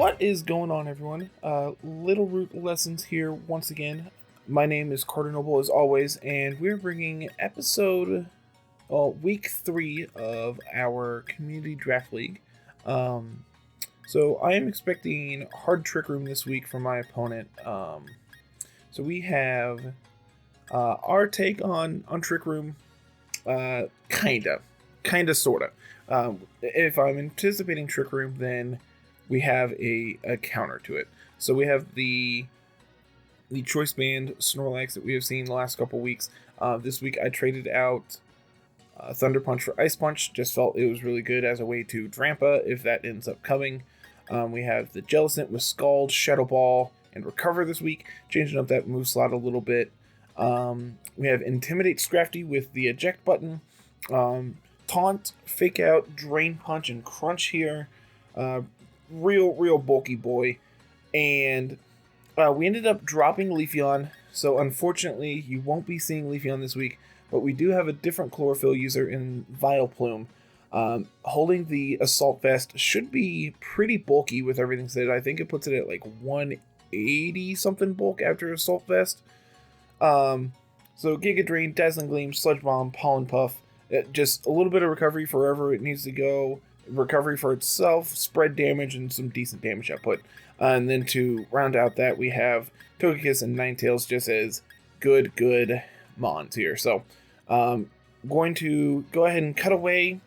What is going on, everyone? Little Root Lessons here once again. My name is Carter Noble, as always, and we're bringing week 3 of our Community Draft League. So I am expecting hard Trick Room this week from my opponent. So we have our take on Trick Room, kinda, sorta. If I'm anticipating Trick Room, then we have a counter to it. So we have the Choice Band Snorlax that we have seen the last couple weeks. This week I traded out Thunder Punch for Ice Punch. Just felt it was really good as a way to Drampa if that ends up coming. We have the Jellicent with Scald, Shadow Ball, and Recover this week, changing up that move slot a little bit. We have Intimidate Scrafty with the Eject button. Taunt, Fake Out, Drain Punch, and Crunch here. Real bulky boy. And we ended up dropping Leafeon, so unfortunately you won't be seeing Leafeon this week, but we do have a different Chlorophyll user in Vileplume. Holding the Assault Vest should be pretty bulky with everything said. I think it puts it at like 180 something bulk after Assault Vest. So Giga Drain, Dazzling Gleam, Sludge Bomb, Pollen Puff, just a little bit of recovery for wherever it needs to go. Recovery for itself, spread damage, and some decent damage output. And then to round out that, we have Togekiss and Ninetales just as good mons here. So, going to go ahead and cut away,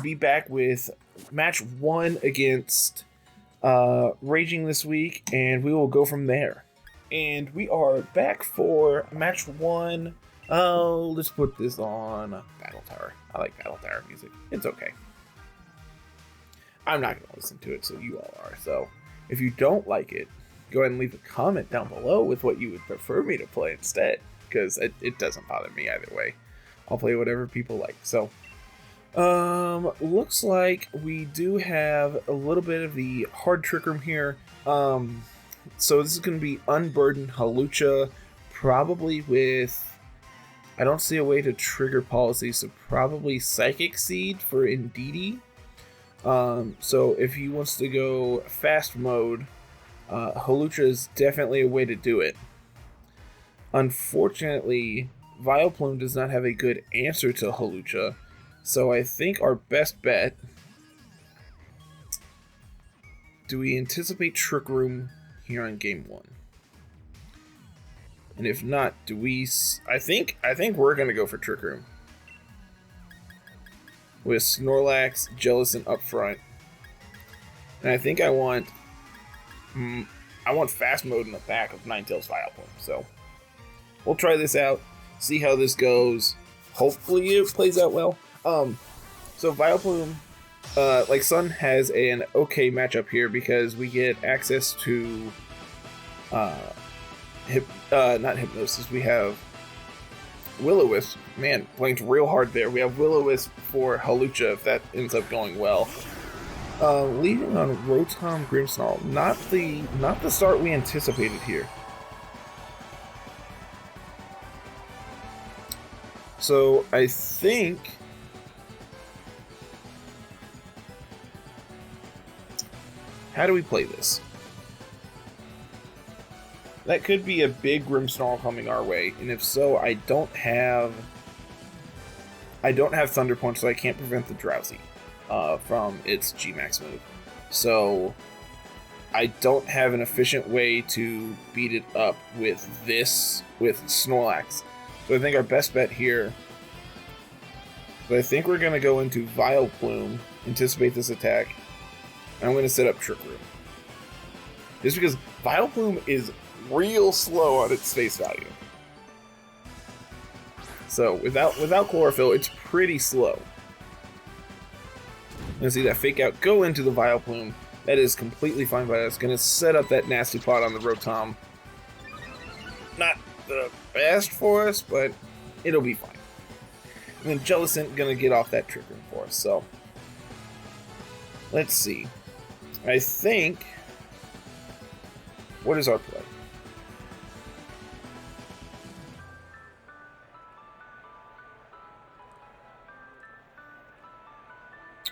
be back with match 1 against Raging this week, and we will go from there. And we are back for match 1. Oh, let's put this on Battle Tower. I like Battle Tower music. It's okay. I'm not going to listen to it, so you all are. So if you don't like it, go ahead and leave a comment down below with what you would prefer me to play instead, because it doesn't bother me either way. I'll play whatever people like. So, looks like we do have a little bit of the hard Trick Room here. So this is going to be Unburdened Hawlucha, probably with... I don't see a way to trigger policy, so probably Psychic Seed for Indeedee. So if he wants to go fast mode, Hawlucha is definitely a way to do it. Unfortunately, Vileplume does not have a good answer to Hawlucha, so I think our best bet... Do we anticipate Trick Room here on game 1? And if not, do we... I think we're going to go for Trick Room. With Snorlax, Jellicent up front. And I think I want fast mode in the back of Ninetales Vileplume. So we'll try this out, see how this goes. Hopefully it plays out well. So Vileplume, like Sun has an okay matchup here because we get access to not Hypnosis. We have Will-O-Wisp. Man, playing real hard there. We have Will-O-Wisp for Hawlucha if that ends up going well. Leaving on Rotom Grimmsnarl. Not the start we anticipated here. So I think how do we play this? That could be a big Grimmsnarl coming our way, and if so, I don't have Thunder Punch, so I can't prevent the Drowsy from its G-Max move. So I don't have an efficient way to beat it up with Snorlax. So I think our best bet here, but I think we're going to go into Vileplume, anticipate this attack, and I'm going to set up Trick Room. Just because Vileplume is real slow on its face value. So without Chlorophyll, it's pretty slow. Gonna see that Fake Out go into the Vileplume. That is completely fine by us. Gonna set up that Nasty Pot on the Rotom. Not the best for us, but it'll be fine. And then Jellicent gonna get off that Trick Room for us. So let's see. I think... What is our play?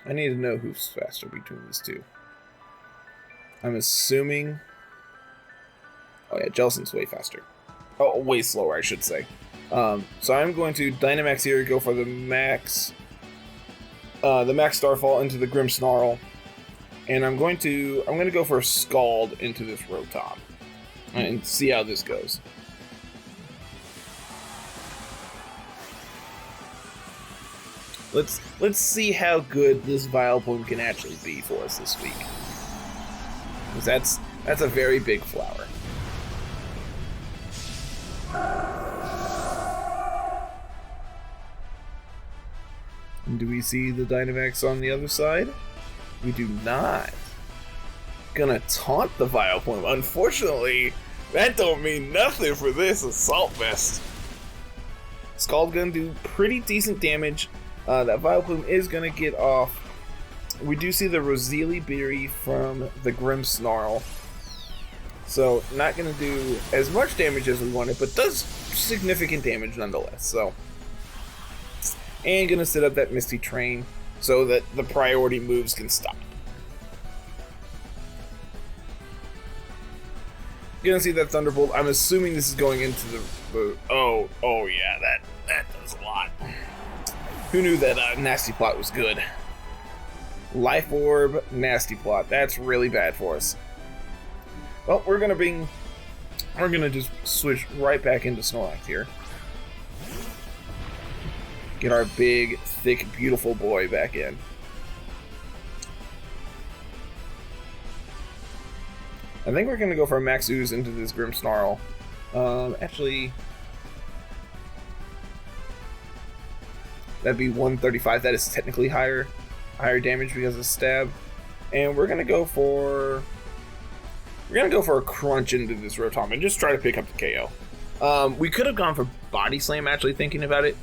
I need to know who's faster between these two. I'm assuming... Oh yeah, Jellicent's way faster. Oh, way slower, I should say. So I'm going to Dynamax here, go for the max Starfall into the Grimmsnarl, and I'm going to go for a Scald into this Rotom, and see how this goes. Let's see how good this Vileplume can actually be for us this week. Because that's a very big flower. And do we see the Dynamax on the other side? We do not. Gonna taunt the Vileplume. Unfortunately, that don't mean nothing for this Assault Vest. Scald gonna do pretty decent damage. That Vileplume is gonna get off. We do see the Roselias Berry from the Grimmsnarl. So, not gonna do as much damage as we wanted, but does significant damage nonetheless. So, and gonna set up that Misty Train so that the priority moves can stop. Gonna see that Thunderbolt. I'm assuming this is going into the oh yeah, that does a lot. Who knew that Nasty Plot was good? Life Orb, Nasty Plot. That's really bad for us. Well, we're gonna just switch right back into Snorlax here. Get our big, thick, beautiful boy back in. I think we're gonna go for a Max Ooze into this Grimmsnarl. Actually, that'd be 135. That is technically higher damage because of stab. And we're gonna go for a Crunch into this Rotom and just try to pick up the KO. We could have gone for Body Slam, actually, thinking about it.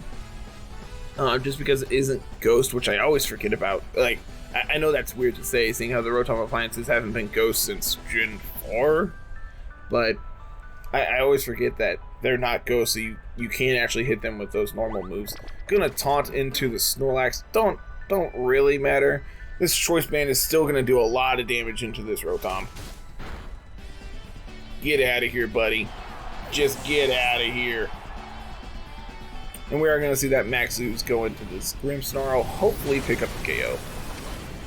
Just because it isn't Ghost, which I always forget about. Like, I know that's weird to say, seeing how the Rotom appliances haven't been Ghost since Gen 4, but I always forget that they're not Ghost, so you can't actually hit them with those normal moves. Gonna taunt into the Snorlax. Don't really matter. This Choice Band is still gonna do a lot of damage into this Rotom. Get out of here, buddy. Just get out of here. And we are going to see that Max Ooze go into this Grimmsnarl, hopefully pick up the KO.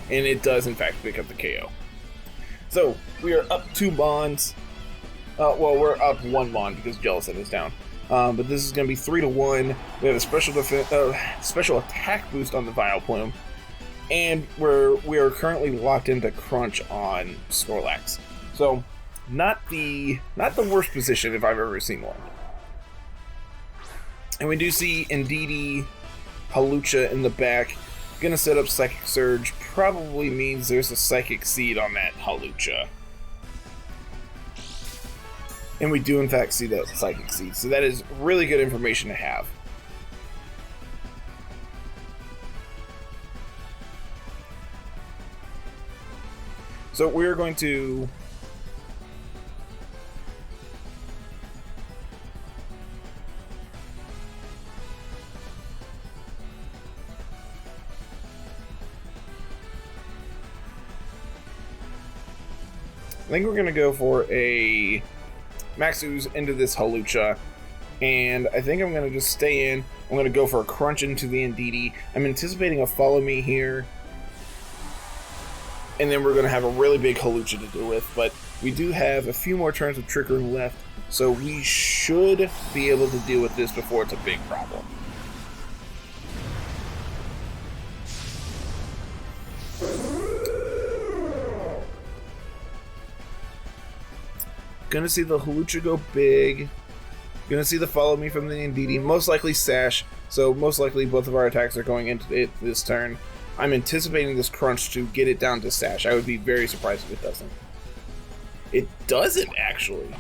And it does, in fact, pick up the KO. So, we are up 2 bonds. Well, we're up 1 bond because Jellicent is down. But this is going to be 3-1. We have a special attack boost on the Vileplume. And we are currently locked into Crunch on Snorlax. So, not the worst position if I've ever seen one. And we do see Indeedee, Hawlucha in the back. Gonna set up Psychic Surge. Probably means there's a Psychic Seed on that Hawlucha. And we do in fact see that Psychic Seed. So that is really good information to have. So we're going to... I think we're going to go for a Max Ooze into this Hawlucha, and I think I'm going to just stay in. I'm going to go for a Crunch into the Indeedee. I'm anticipating a Follow Me here, and then we're going to have a really big Hawlucha to deal with, but we do have a few more turns of Trick Room left, so we should be able to deal with this before it's a big problem. Gonna see the Hawlucha go big. Gonna see the Follow Me from the Indeedee. Most likely Sash. So most likely both of our attacks are going into it this turn. I'm anticipating this Crunch to get it down to Sash. I would be very surprised if it doesn't. It doesn't, actually.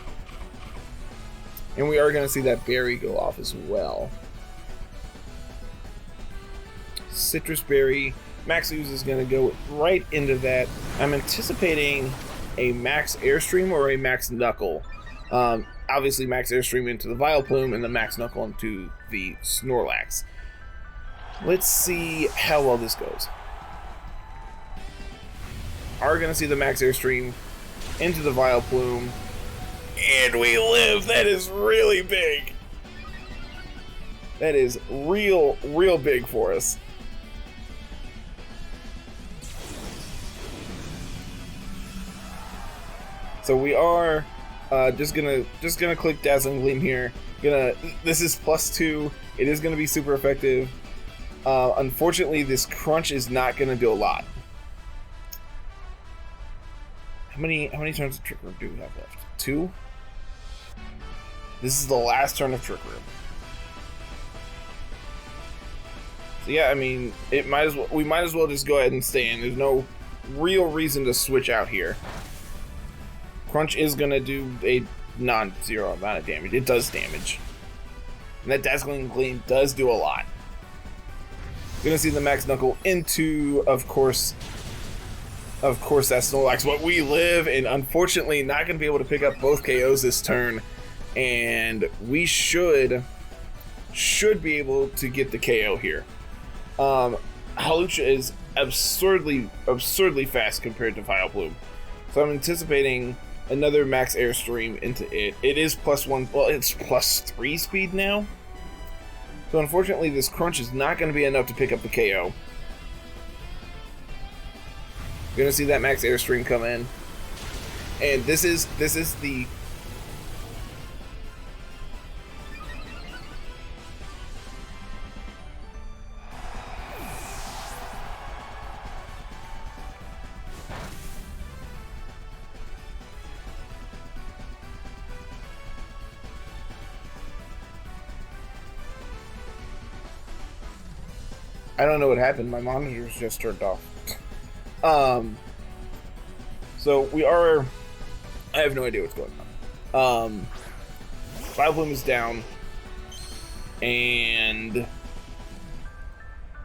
And we are gonna see that Berry go off as well. Citrus Berry. Max Ooze is gonna go right into that. I'm anticipating a Max Airstream or a Max Knuckle. Obviously Max Airstream into the Vileplume and the Max Knuckle into the Snorlax. Let's see how well this goes. Are going to see the Max Airstream into the Vileplume, and we live. That is really big. That is real big for us. So we are just gonna click Dazzling Gleam here. This is +2. It is gonna be super effective. Unfortunately, this crunch is not gonna do a lot. How many turns of Trick Room do we have left? 2. This is the last turn of Trick Room. So yeah, I mean, we might as well just go ahead and stay in. There's no real reason to switch out here. Crunch is gonna do a non-zero amount of damage. It does damage, and that Dazzling Gleam does do a lot. Gonna see the Max Knuckle into, of course that Snorlax, but we live, and unfortunately not gonna be able to pick up both KOs this turn, and we should be able to get the KO here. Hawlucha is absurdly fast compared to Vileplume, so I'm anticipating another max airstream into it. It is +1, well, it's +3 speed now, so unfortunately this crunch is not going to be enough to pick up the KO. You're going to see that max airstream come in, and this is the I don't know what happened. My monitor's just turned off. So we are... I have no idea what's going on. Vileplume is down. And...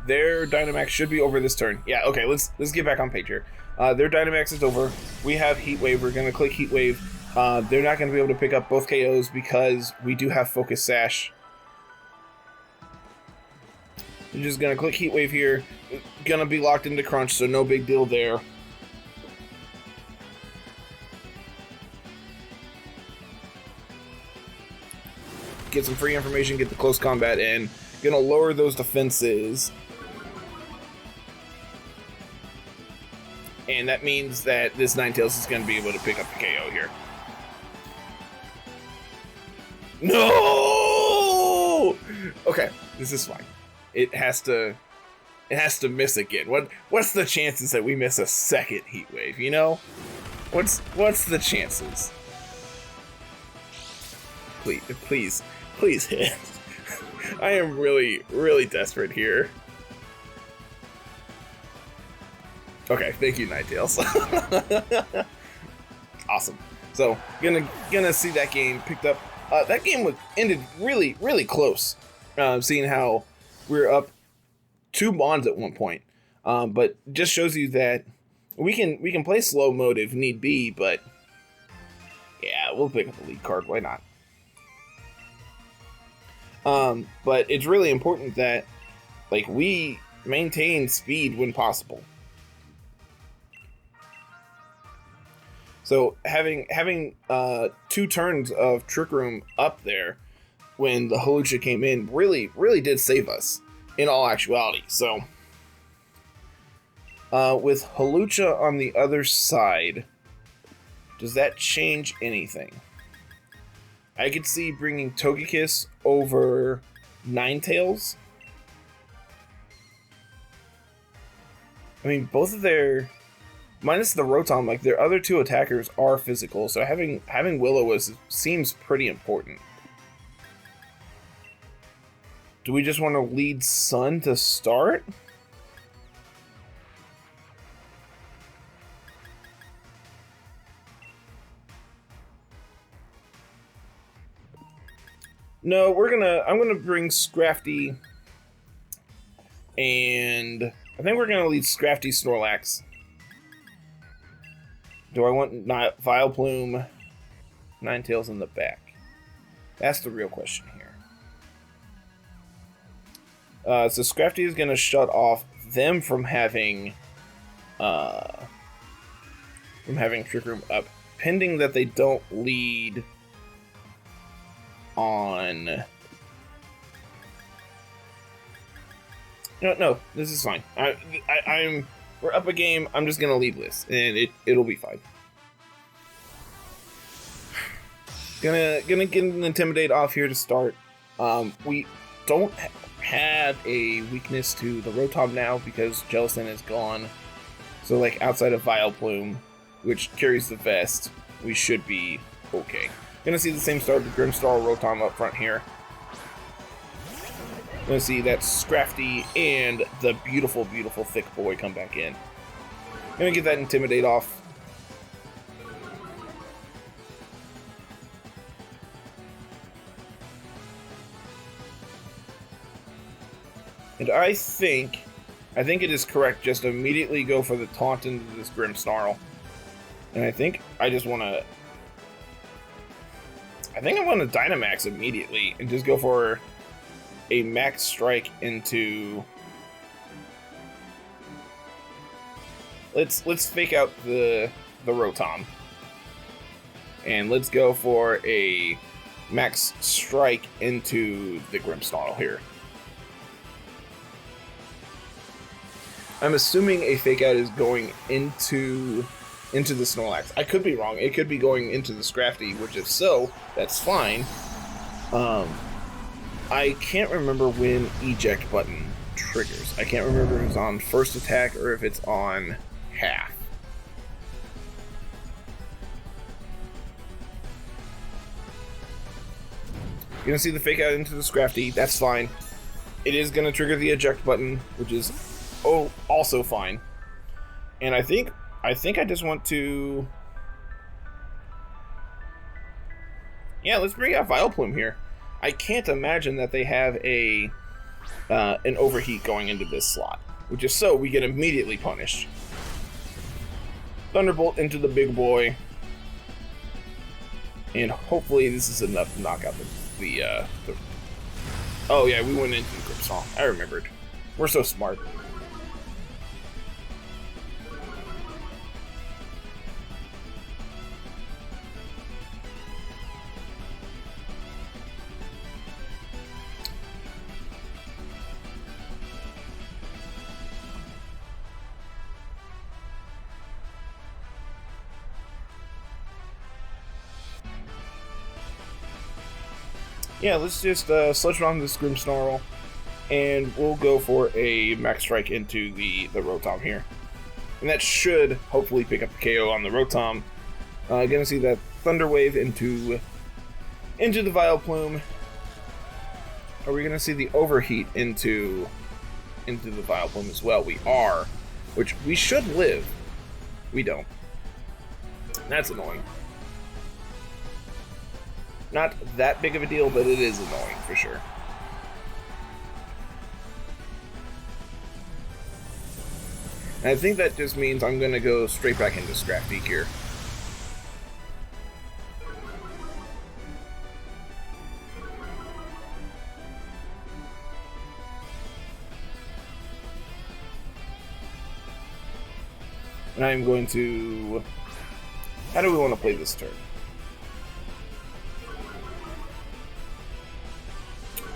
their Dynamax should be over this turn. Yeah, okay, let's get back on page here. Their Dynamax is over. We have Heat Wave. We're going to click Heat Wave. They're not going to be able to pick up both KOs because we do have Focus Sash. You're just gonna click Heat Wave here. Gonna be locked into Crunch, so no big deal there. Get some free information, get the close combat in. Gonna lower those defenses. And that means that this Ninetales is gonna be able to pick up the KO here. No! Okay, this is fine. It has to miss again. What's the chances that we miss a second Heat Wave, you know? What's the chances? Please hit. I am really desperate here. Okay, thank you, Ninetales. Awesome. So, gonna see that game picked up. That game ended really close. Seeing how we're up 2 bonds at one point, but just shows you that we can play slow mode if need be. But yeah, we'll pick up the lead card. Why not? But it's really important that we maintain speed when possible. So having 2 turns of Trick Room up there when the Hawlucha came in really did save us in all actuality. So with Hawlucha on the other side, does that change anything? I could see bringing Togekiss over Ninetales. I mean, both of their, minus the Rotom, their other 2 attackers are physical, so having Will-O-Wisp seems pretty important. Do we just want to lead Sun to start? No, I'm gonna bring Scrafty, and I think we're gonna lead Scrafty Snorlax. Do I want Vileplume, Ninetales in the back? That's the real question here. So Scrafty is going to shut off them from having Trick Room up. pending that they don't lead on... No, this is fine. We're up a game. I'm just gonna leave this, and it'll be fine. Gonna get an Intimidate off here to start. We don't have a weakness to the Rotom now because Jellicent is gone. So like outside of Vileplume, which carries the vest, we should be okay. Gonna see the same start with Grimmsnarl Rotom up front here. Gonna see that Scrafty and the beautiful, beautiful Thick Boy come back in. Gonna get that Intimidate off. And I think it is correct just to immediately go for the taunt into this Grimmsnarl. And I think I want to Dynamax immediately and just go for a max strike into... Let's fake out the Rotom. And let's go for a max strike into the Grimmsnarl here. I'm assuming a fake out is going into the Snorlax. I could be wrong. It could be going into the Scrafty, which if so, that's fine. I can't remember when eject button triggers. I can't remember if it's on first attack or if it's on half. You're gonna see the fake out into the Scrafty. That's fine. It is gonna trigger the eject button, which is also fine. And I think I just want to... Yeah, let's bring out Vileplume here. I can't imagine that they have an overheat going into this slot, which is so we get immediately punished. Thunderbolt into the big boy. And hopefully this is enough to knock out the Oh yeah, we went into the Grimmsnarl. I remembered. We're so smart. Yeah, let's just Sludge Bomb this Grimmsnarl, and we'll go for a Max Strike into the Rotom here. And that should hopefully pick up the KO on the Rotom. Gonna see that Thunder Wave into the Vileplume. Are we gonna see the Overheat into the Vileplume as well? We are, which we should live. We don't. That's annoying. Not that big of a deal, but it is annoying for sure. And I think that just means I'm going to go straight back into Scrafty here. And I'm going to... How do we want to play this turn?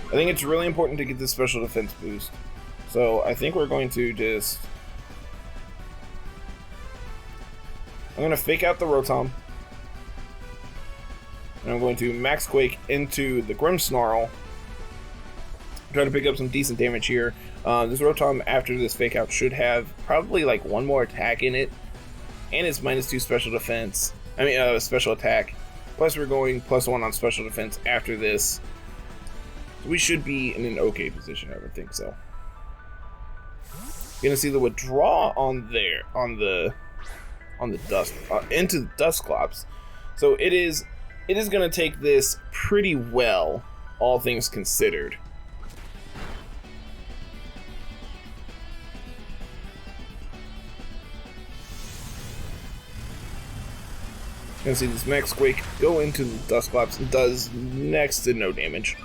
I think it's really important to get this special defense boost. So I think we're going to just... I'm going to fake out the Rotom. And I'm going to Max Quake into the Grimmsnarl. Try to pick up some decent damage here. This Rotom, after this fake out, should have probably like one more attack in it. And it's -2 special defense. Special attack. Plus we're going +1 on special defense after this. We should be in an okay position, I would think so. You're gonna see the withdraw on there, on the dust, into the Dusclops. So it is gonna take this pretty well, all things considered. You're gonna see this Max Quake go into the Dusclops and does next to no damage.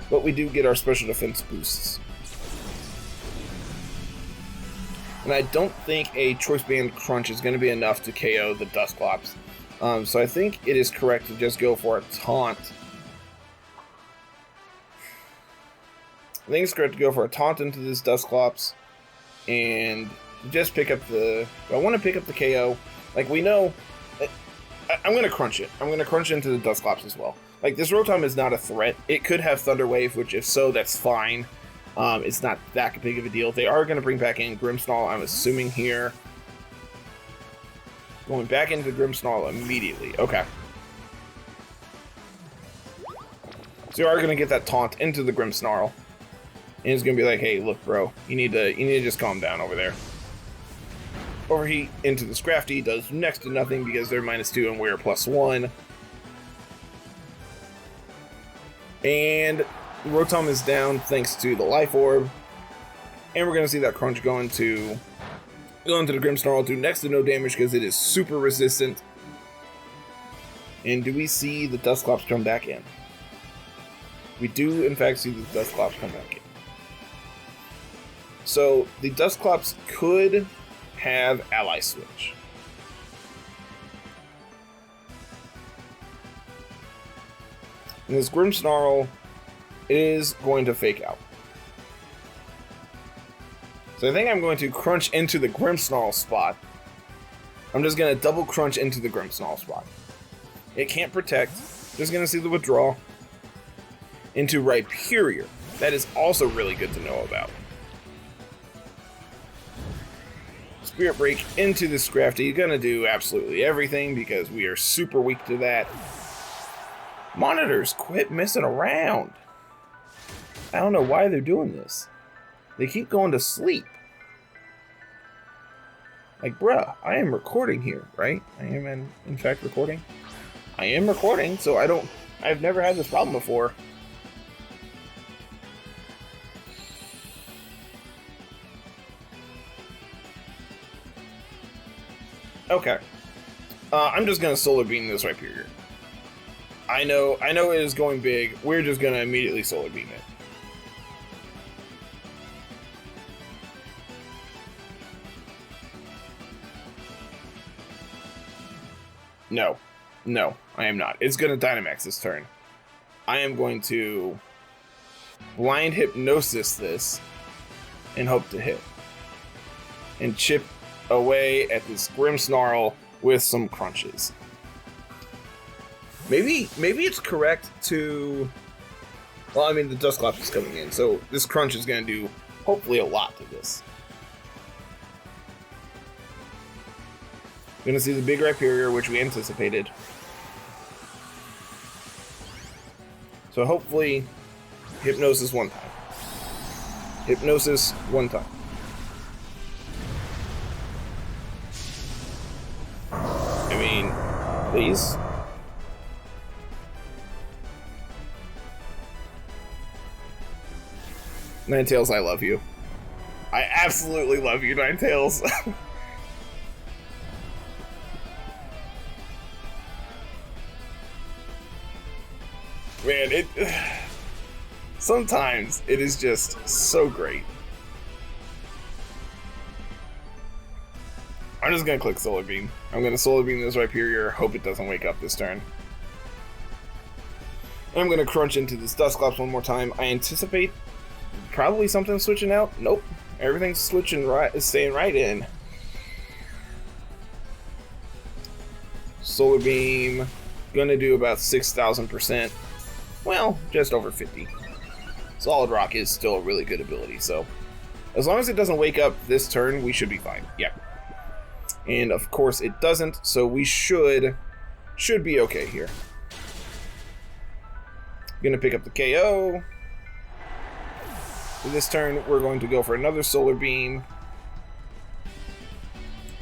But we do get our special defense boosts. And I don't think a Choice Band Crunch is going to be enough to KO the Dusclops. So I think it is correct to just go for a Taunt. I think it's correct to go for a Taunt into this Dusclops and just pick up the... I want to pick up the KO. Like, we know... I'm going to crunch it. I'm going to crunch into the Dusclops as well. Like, this Rotom is not a threat. It could have Thunder Wave, which if so, that's fine. It's not that big of a deal. They are going to bring back in Grimmsnarl, I'm assuming here. Going back into Grimmsnarl immediately. Okay. So you are going to get that taunt into the Grimmsnarl. And it's going to be like, hey, look, bro. You need to just calm down over there. Overheat into the Scrafty does next to nothing because they're -2 and we're +1. And Rotom is down thanks to the Life Orb. And we're going to see that Crunch go into the Grimmsnarl, do next to no damage because it is super resistant. And do we see the Dusclops come back in? We do, in fact, see the Dusclops come back in. So the Dusclops could have Ally Switch. And this Grimmsnarl is going to fake out. So I think I'm going to crunch into the Grimmsnarl spot. I'm just going to double crunch into the Grimmsnarl spot. It can't protect. Just going to see the withdrawal into Rhyperior. That is also really good to know about. Spirit Break into the Scrafty. You're going to do absolutely everything because we are super weak to that. Monitors, quit messing around. I don't know why they're doing this. They keep going to sleep. Like, bruh, I am recording here, right? I am in fact recording. I am recording, so I've never had this problem before. Okay. I'm just gonna Solar Beam this Rhyperior. I know it is going big. We're just gonna immediately Solar Beam it. No, I am not. It's gonna Dynamax this turn. I am going to Blind Hypnosis this and hope to hit. And chip away at this Grimmsnarl with some crunches. Maybe it's correct to... Well, I mean, the Dusclops is coming in, so this crunch is going to do, hopefully, a lot to this. Going to see the big Rhyperior, which we anticipated. So hopefully, Hypnosis one time. Hypnosis one time. I mean, please. Ninetales, I love you. I absolutely love you, Ninetales. Man, sometimes it is just so great. I'm just gonna click Solar Beam. I'm gonna Solar Beam this Rhyperior, hope it doesn't wake up this turn. And I'm gonna crunch into this Dusclops one more time. I anticipate probably something switching out. Nope. Everything's switching right, is staying right in. Solar Beam, gonna do about 6,000%. Well, just over 50. Solid Rock is still a really good ability, so as long as it doesn't wake up this turn, we should be fine. Yeah. And of course it doesn't, so we should be okay here. Gonna pick up the KO. This turn, we're going to go for another Solar Beam.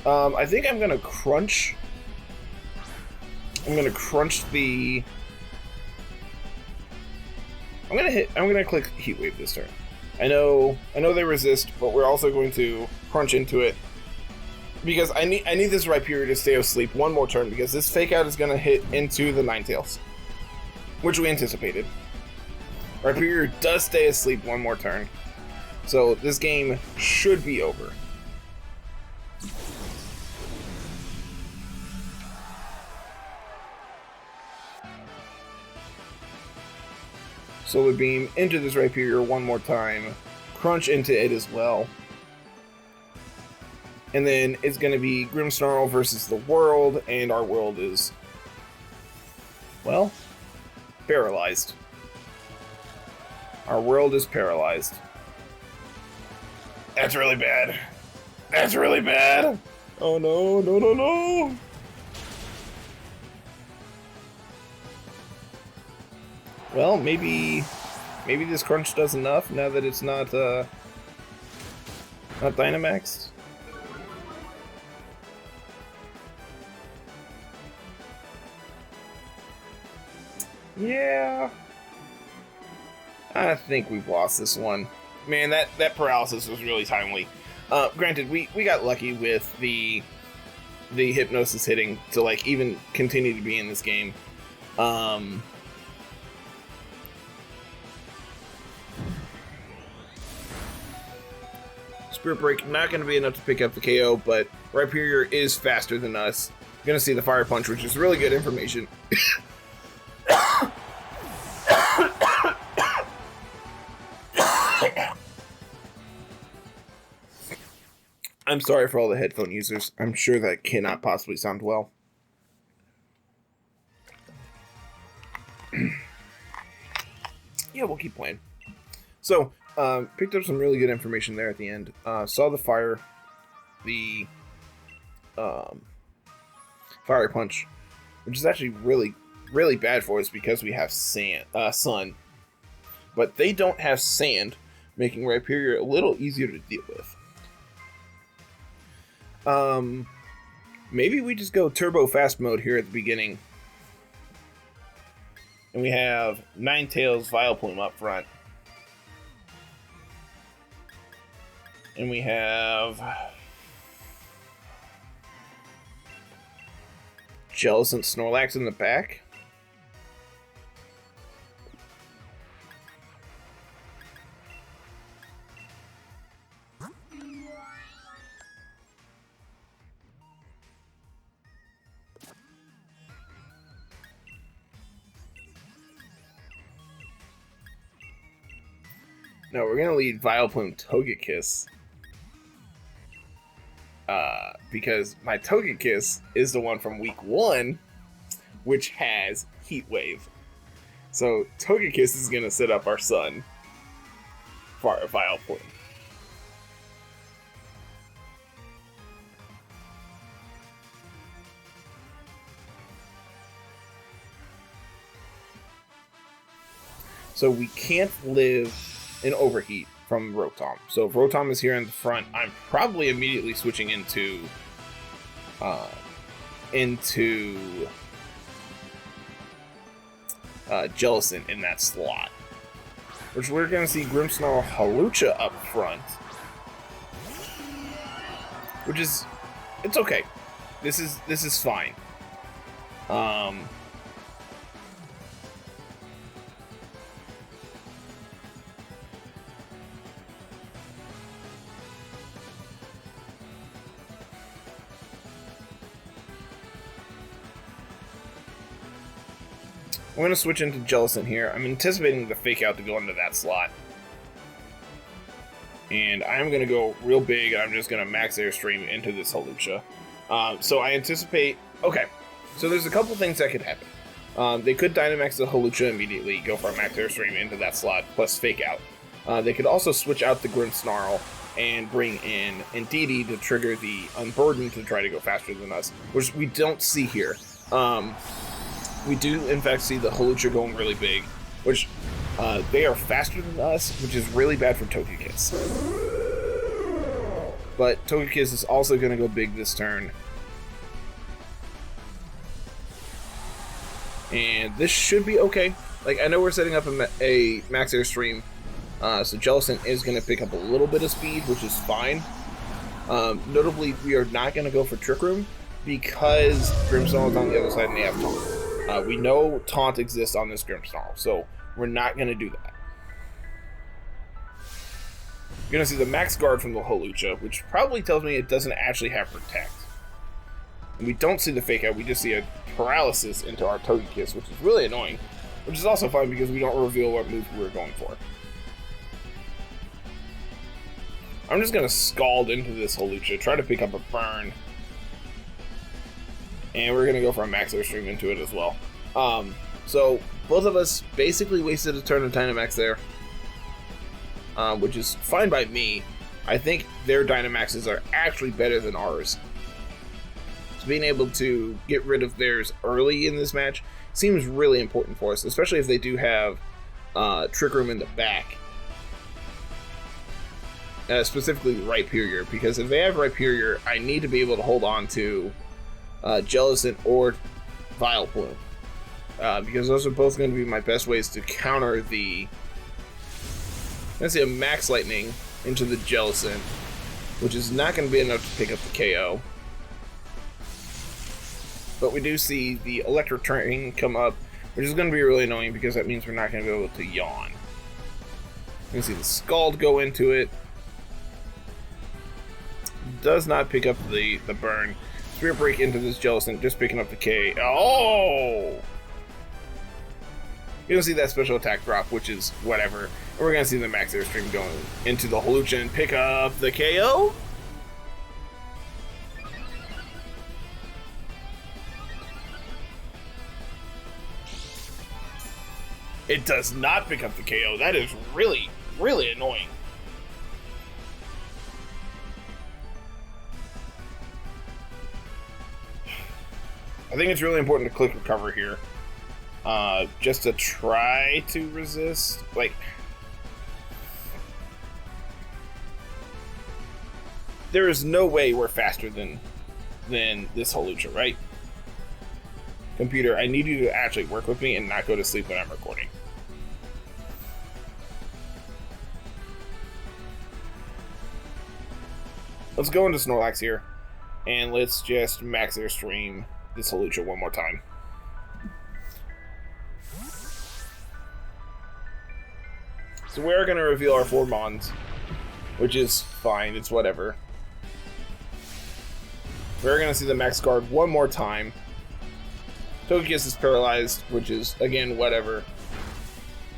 I think I'm gonna crunch. I'm gonna crunch the. I'm gonna click Heat Wave this turn. I know they resist, but we're also going to crunch into it because I need this Rhyperior to stay asleep one more turn because this Fake Out is gonna hit into the Ninetales, which we anticipated. Rhyperior does stay asleep one more turn, so this game should be over. Solar Beam into this Rhyperior one more time. Crunch into it as well. And then it's going to be Grimmsnarl versus the world, and our world is, well, paralyzed. Our world is paralyzed. That's really bad. That's really bad. Oh no, no, no, no. Well, maybe this crunch does enough now that it's not Dynamaxed. Yeah. I think we've lost this one. Man, that paralysis was really timely. Granted, we got lucky with the hypnosis hitting to like even continue to be in this game. Spirit Break not going to be enough to pick up the KO, but Rhyperior is faster than us. Going to see the Fire Punch, which is really good information. I'm sorry for all the headphone users. I'm sure that cannot possibly sound well. Yeah, we'll keep playing. So, picked up some really good information there at the end. Saw the fire, the Fire Punch, which is actually really, really bad for us because we have sun. But they don't have sand, making Rhyperior a little easier to deal with. Maybe we just go turbo fast mode here at the beginning. And we have Ninetales Vileplume up front. And we have Jellicent Snorlax in the back. No, we're gonna lead Vileplume Togekiss. Because my Togekiss is the one from week 1, which has Heat Wave. So Togekiss is gonna set up our sun for our Vileplume. So we can't live in Overheat from Rotom. So if Rotom is here in the front, I'm probably immediately switching into Jellicent in that slot. Which we're going to see Grimmsnarl Hawlucha up front. Which is, it's okay. This is fine. I'm going to switch into Jellicent here. I'm anticipating the Fake Out to go into that slot. And I'm going to go real big, and I'm just going to Max Airstream into this Hawlucha. So I anticipate... Okay, so there's a couple things that could happen. They could Dynamax the Hawlucha immediately, go for a Max Airstream into that slot, plus Fake Out. They could also switch out the Grimmsnarl and bring in Indeedee to trigger the Unburden to try to go faster than us, which we don't see here. We do, in fact, see the Hawlucha going really big, which they are faster than us, which is really bad for Togekiss. But Togekiss is also going to go big this turn. And this should be okay. Like, I know we're setting up a Max Airstream, so Jellicent is going to pick up a little bit of speed, which is fine. Notably, we are not going to go for Trick Room because Grimmsnarl is on the other side and they have Taunt. We know Taunt exists on this Grimmsnarl, so we're not going to do that. You're going to see the Max Guard from the Hawlucha, which probably tells me it doesn't actually have Protect. And we don't see the Fake Out, we just see a Paralysis into our Togekiss, which is really annoying. which is also fine because we don't reveal what move we're going for. I'm just going to Scald into this Holucha, try to pick up a burn. And we're going to go for a Max Airstream into it as well. So both of us basically wasted a turn of Dynamax there, which is fine by me. I think their Dynamaxes are actually better than ours. So being able to get rid of theirs early in this match seems really important for us, especially if they do have Trick Room in the back. Specifically Rhyperior, because if they have Rhyperior, I need to be able to hold on to Jellicent or Vileplume. Because those are both going to be my best ways to counter the... Let's see, a Max Lightning into the Jellicent, which is not going to be enough to pick up the KO. But we do see the Electric Train come up, which is going to be really annoying because that means we're not going to be able to yawn. You can see the Scald go into it. Does not pick up the burn. Spirit Break into this Jellicent, just picking up the K. Oh! You don't see that special attack drop, which is whatever. And we're going to see the Max Airstream going into the Holucha and pick up the KO. It does not pick up the KO. That is really, really annoying. I think it's really important to click recover here. Just to try to resist. Like, there is no way we're faster than this Holucha, right? Computer, I need you to actually work with me and not go to sleep when I'm recording. Let's go into Snorlax here, and let's just Max Airstream this Holucha one more time. So we're going to reveal our 4 Mons, which is fine, it's whatever. We're going to see the Max Guard one more time. Togekiss is paralyzed, which is, again, whatever.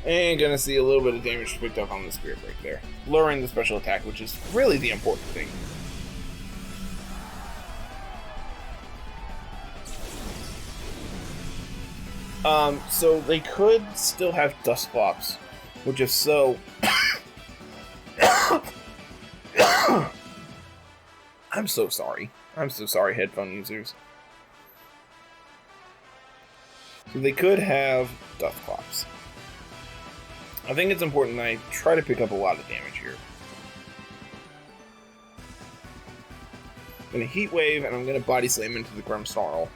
And going to see a little bit of damage picked up on the Spirit Break there. Lowering the special attack, which is really the important thing. So they could still have Dusclops, which if so... I'm so sorry. I'm so sorry, headphone users. So they could have Dusclops. I think it's important that I try to pick up a lot of damage here. I'm going to Heat Wave, and I'm going to Body Slam into the Grimmsnarl.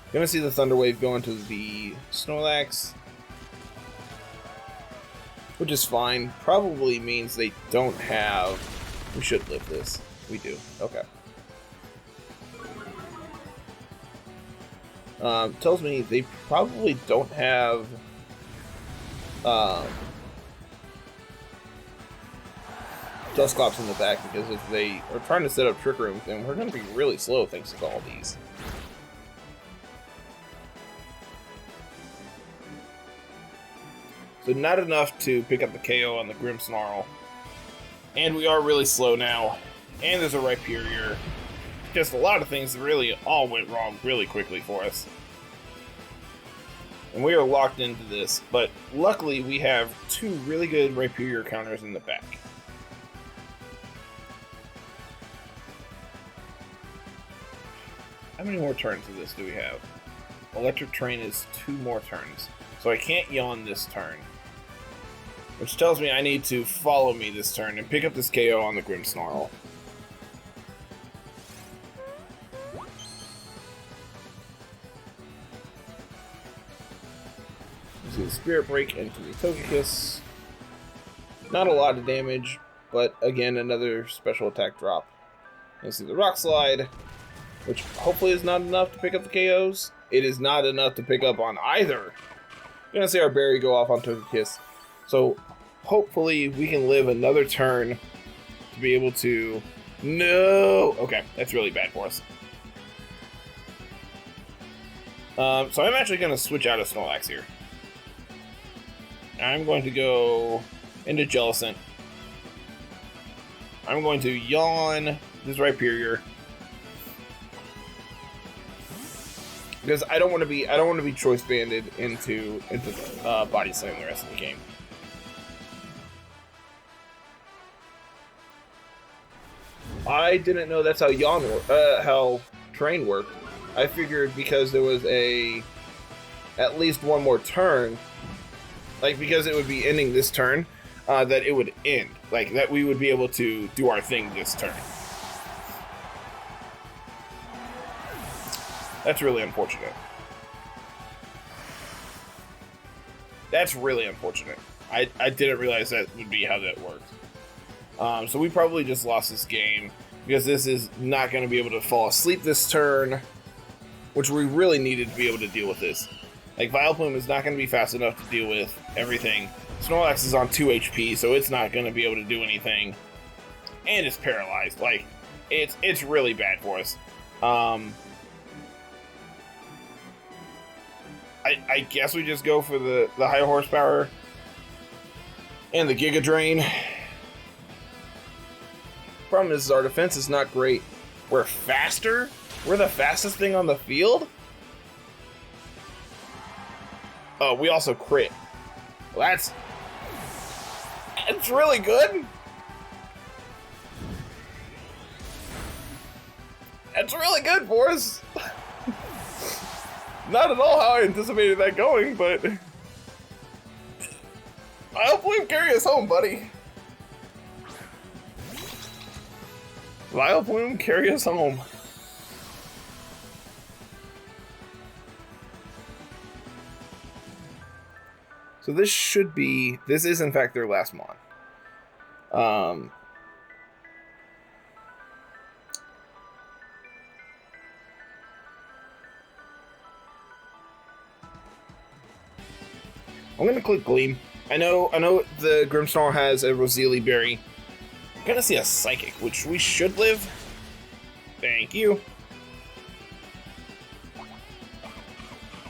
You're going to see the Thunder Wave go into the Snorlax, which is fine. Probably means they don't have... We should live this. We do. Okay. Tells me they probably don't have... Dusclops in the back, because if they are trying to set up Trick Room, then we're going to be really slow thanks to all these. So not enough to pick up the KO on the Grimmsnarl. And we are really slow now. And there's a Rhyperior. Just a lot of things that really all went wrong really quickly for us. And we are locked into this, but luckily we have 2 really good Rhyperior counters in the back. How many more turns of this do we have? Electric Train is 2 more turns. So I can't yawn this turn. Which tells me I need to follow me this turn and pick up this KO on the Grimmsnarl. See the Spirit Break into the Togekiss. Not a lot of damage, but again, another special attack drop. You see the Rock Slide, which hopefully is not enough to pick up the KOs. It is not enough to pick up on either. You're going to see our Berry go off on Togekiss. So hopefully we can live another turn to be able to... No! Okay, that's really bad for us. So I'm actually going to switch out of Snorlax here. I'm going to go into Jellicent. I'm going to yawn this Rhyperior. Because I don't want to be choice banded into body slam the rest of the game. I didn't know that's how how terrain worked. I figured because there was at least one more turn, like because it would be ending this turn, that it would end, like that we would be able to do our thing this turn. That's really unfortunate. That's really unfortunate. I didn't realize that would be how that worked. So we probably just lost this game because this is not going to be able to fall asleep this turn, which we really needed to be able to deal with this. Like, Vileplume is not going to be fast enough to deal with everything. Snorlax is on 2 HP, so it's not going to be able to do anything. And it's paralyzed. Like, it's really bad for us. I guess we just go for the high horsepower and the Giga Drain. Problem is our defense is not great. We're faster. We're the fastest thing on the field. Oh, we also crit. Well, that's really good. That's really good for us. Not at all how I anticipated that going, but I hope we carry us home, buddy. Vileplume, carry us home. So this is in fact their last mon. I'm gonna click Gleam. I know the Grimmsnarl has a Roselias berry. I'm gonna see a Psychic, which we should live. Thank you.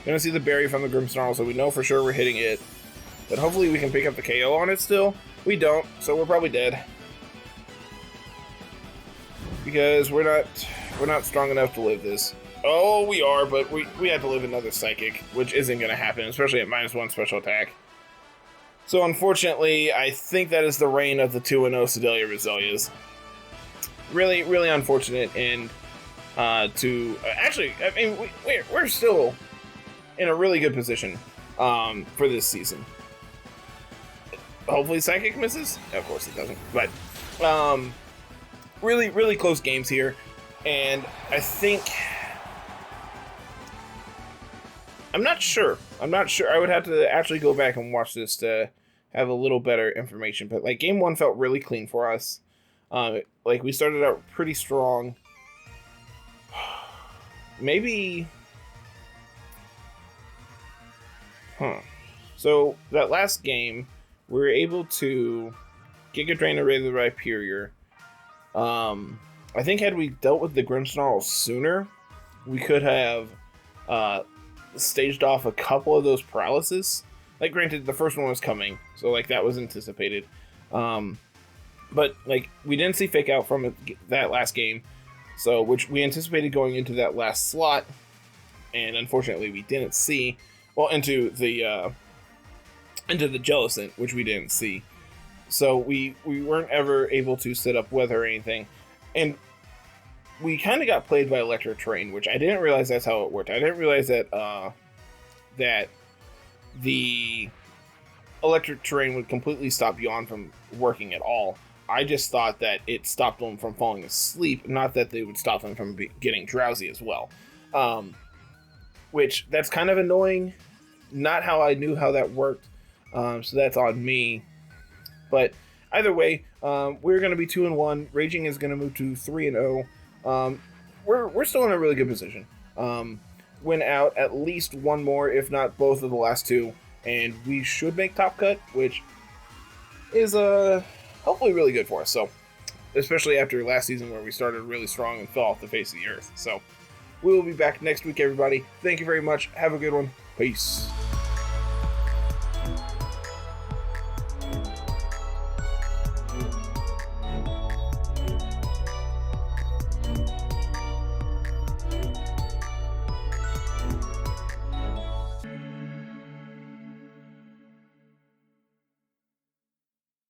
Gonna see the berry from the Grimmsnarl, so we know for sure we're hitting it. But hopefully we can pick up the KO on it still. We don't, so we're probably dead. Because we're not strong enough to live this. Oh, we are, but we have to live another Psychic, which isn't gonna happen, especially at -1 special attack. So unfortunately, I think that is the reign of the 2-0 Sedalia Roselias. Really, really unfortunate, and actually, I mean, we're still in a really good position for this season. Hopefully Psychic misses. Of course it doesn't. But really, really close games here. And I think... I'm not sure. I would have to actually go back and watch this to have a little better information. But like game 1 felt really clean for us. Like we started out pretty strong. Maybe... So that last game, we were able to Giga Drain Array the Rhyperior. I think had we dealt with the Grimmsnarl sooner, we could have staged off a couple of those paralysis. Like, granted, the first one was coming, so like that was anticipated. But like we didn't see Fake Out from that last game, so which we anticipated going into that last slot, and unfortunately we didn't see. Well, into the Jellicent, which we didn't see. So we weren't ever able to set up weather or anything. And we kind of got played by electric terrain, which I didn't realize that's how it worked. I didn't realize that that the electric terrain would completely stop Yawn from working at all. I just thought that it stopped them from falling asleep, not that they would stop them from getting drowsy as well. Which, that's kind of annoying. Not how I knew how that worked. So that's on me. But either way, we're going to be 2-1. Raging is going to move to 3-0. We're still in a really good position. Win out at least one more, if not both of the last two, and we should make top cut, which is hopefully really good for us. So, especially after last season where we started really strong and fell off the face of the earth. So, we will be back next week, everybody. Thank you very much. Have a good one. Peace.